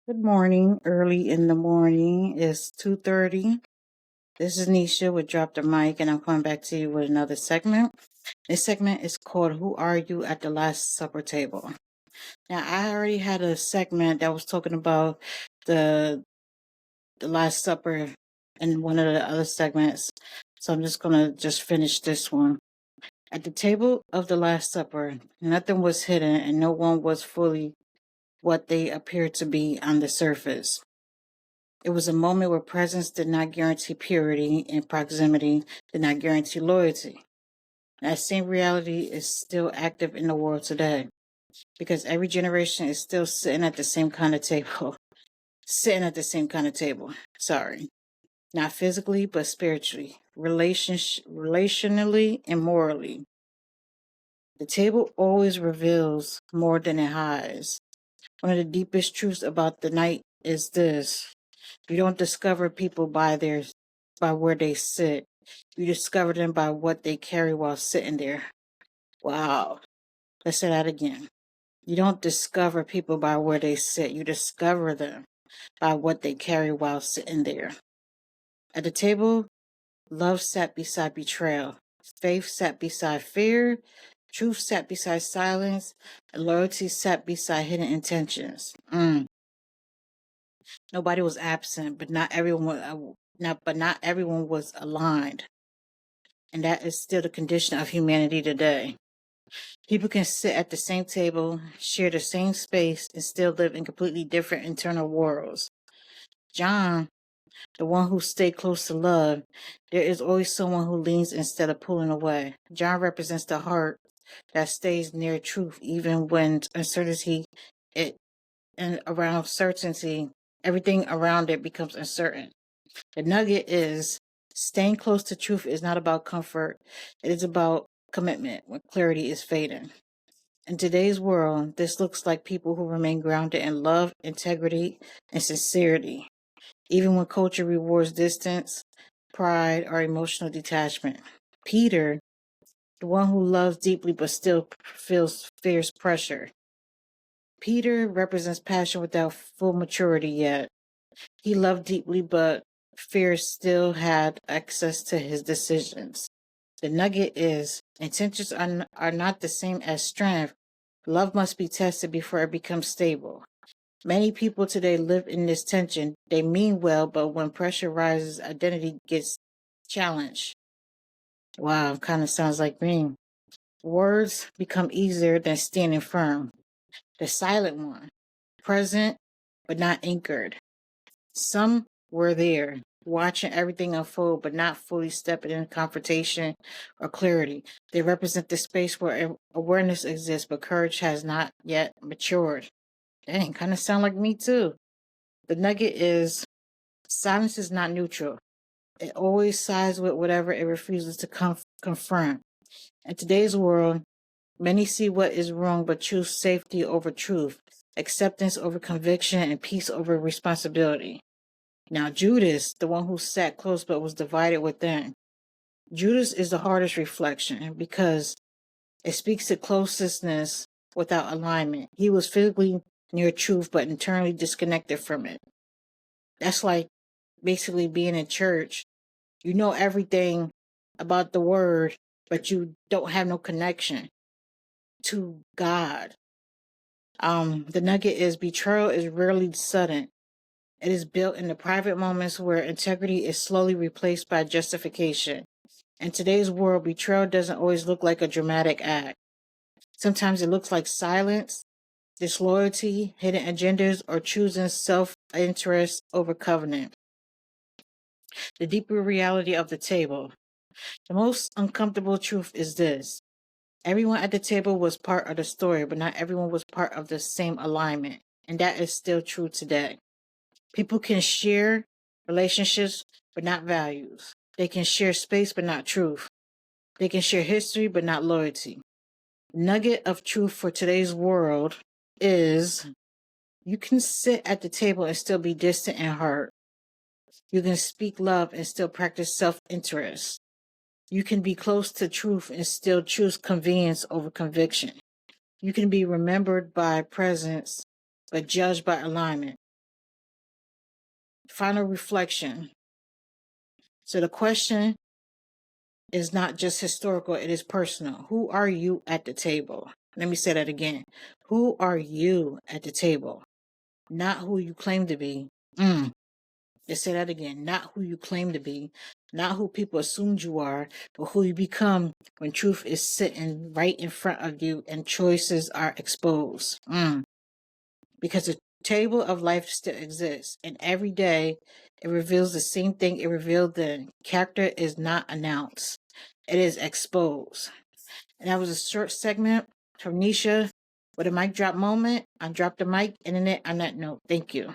Good morning. Early in the morning. It's 2:30. This is Nisha with Drop the Mic, and I'm coming back to you with another segment. This segment is called Who Are You at the Last Supper Table? Now, I already had a segment that was talking about the Last Supper in one of the other segments, so I'm just going to finish this one. At the table of the Last Supper, nothing was hidden and no one was fully what they appeared to be on the surface. It was a moment where presence did not guarantee purity and proximity did not guarantee loyalty. That same reality is still active in the world today because every generation is still sitting at the same kind of table. Sitting at the same kind of table. Sorry. Not physically, but spiritually, relationally, and morally. The table always reveals more than it hides. One of the deepest truths about the night is this. You don't discover people by where they sit. You discover them by what they carry while sitting there. Wow. Let's say that again. You don't discover people by where they sit. You discover them by what they carry while sitting there. At the table, love sat beside betrayal. Faith sat beside fear. Truth sat beside silence. And loyalty sat beside hidden intentions. Nobody was absent, but not everyone was aligned. And that is still the condition of humanity today. People can sit at the same table, share the same space, and still live in completely different internal worlds. John, the one who stayed close to love, there is always someone who leans instead of pulling away. John represents the heart that stays near truth even when around certainty, everything around it becomes uncertain. The nugget is staying close to truth is not about comfort. It is about commitment when clarity is fading. In today's world, this looks like people who remain grounded in love, integrity, and sincerity, even when culture rewards distance, pride, or emotional detachment. Peter, the one who loves deeply but still feels fierce pressure. Peter represents passion without full maturity yet. He loved deeply, but fear still had access to his decisions. The nugget is intentions are not the same as strength. Love must be tested before it becomes stable. Many people today live in this tension. They mean well, but when pressure rises, identity gets challenged. Wow, kind of sounds like me. Words become easier than standing firm. The silent one, present but not anchored. Some were there, watching everything unfold, but not fully stepping in confrontation or clarity. They represent the space where awareness exists, but courage has not yet matured. Dang, kind of sound like me too. The nugget is silence is not neutral. It always sides with whatever it refuses to confront. In today's world, many see what is wrong but choose safety over truth, acceptance over conviction, and peace over responsibility. Now, Judas, the one who sat close but was divided within. Judas is the hardest reflection because it speaks to closeness without alignment. He was physically near truth but internally disconnected from it. That's like basically being in church. You know everything about the word, but you don't have no connection to God. The nugget is betrayal is rarely sudden. It is built in the private moments where integrity is slowly replaced by justification. In today's world, betrayal doesn't always look like a dramatic act. Sometimes it looks like silence, disloyalty, hidden agendas, or choosing self-interest over covenant. The deeper reality of the table. The most uncomfortable truth is this. Everyone at the table was part of the story, but not everyone was part of the same alignment. And that is still true today. People can share relationships, but not values. They can share space, but not truth. They can share history, but not loyalty. Nugget of truth for today's world is you can sit at the table and still be distant in heart. You can speak love and still practice self-interest. You can be close to truth and still choose convenience over conviction. You can be remembered by presence, but judged by alignment. Final reflection. So the question is not just historical, it is personal. Who are you at the table? Let me say that again. Who are you at the table? Not who you claim to be. Let's say that again. Not who you claim to be. Not who people assumed you are, but who you become when truth is sitting right in front of you and choices are exposed. Because the table of life still exists, and every day it reveals the same thing it revealed then. Character is not announced, it is exposed. And that was a short segment from Nisha with a mic drop moment. I dropped the mic, internet on that note. Thank you.